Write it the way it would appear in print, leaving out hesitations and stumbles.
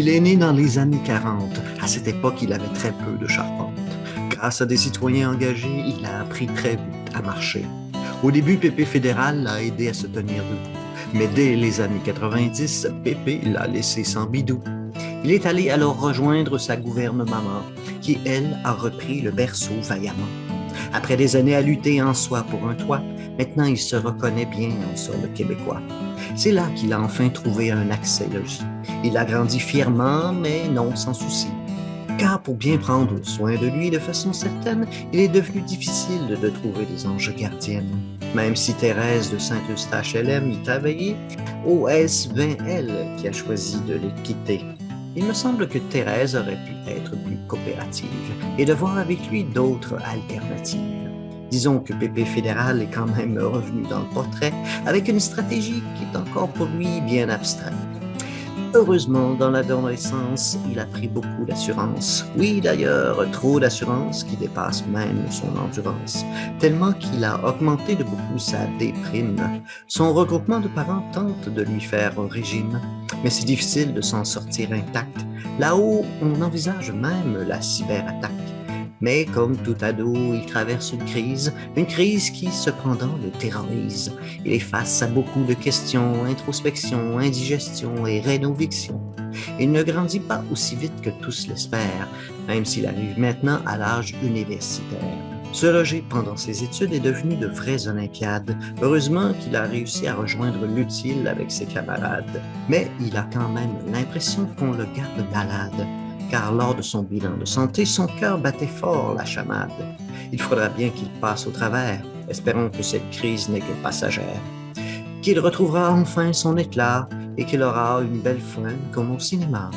Il est né dans les années 40. À cette époque, il avait très peu de charpente. Grâce à des citoyens engagés, il a appris très vite à marcher. Au début, Pépé Fédéral l'a aidé à se tenir debout. Mais dès les années 90, Pépé l'a laissé sans bidou. Il est allé alors rejoindre sa gouverne-maman, qui, elle, a repris le berceau vaillamment. Après des années à lutter en soi pour un toit, maintenant il se reconnaît bien en sol québécois. C'est là qu'il a enfin trouvé un accès logis. Il a grandi fièrement, mais non sans souci. Car pour bien prendre soin de lui de façon certaine, il est devenu difficile de trouver des anges gardiennes. Même si Thérèse de Saint-Eustache aime y travailler, est-ce bien elle qui a choisi de les quitter. Il me semble que Thérèse aurait pu être plus coopérative et de voir avec lui d'autres alternatives. Disons que Pépé Fédéral est quand même revenu dans le portrait avec une stratégie qui est encore pour lui bien abstraite. Heureusement, dans l'adolescence, il a pris beaucoup d'assurance. Oui, d'ailleurs, trop d'assurance qui dépasse même son endurance, tellement qu'il a augmenté de beaucoup sa déprime. Son regroupement de parents tente de lui faire un régime, mais c'est difficile de s'en sortir intact. Là-haut, on envisage même la cyberattaque. Mais comme tout ado, il traverse une crise qui cependant le terrorise. Il est face à beaucoup de questions, introspection, indigestion et rénoviction. Il ne grandit pas aussi vite que tous l'espèrent, même s'il arrive maintenant à l'âge universitaire. Se loger pendant ses études est devenu de vraies olympiades. Heureusement qu'il a réussi à rejoindre l'utile avec ses camarades. Mais il a quand même l'impression qu'on le garde malade, car lors de son bilan de santé, son cœur battait fort la chamade. Il faudra bien qu'il passe au travers, espérons que cette crise n'est que passagère, qu'il retrouvera enfin son éclat et qu'il aura une belle fin comme au cinéma.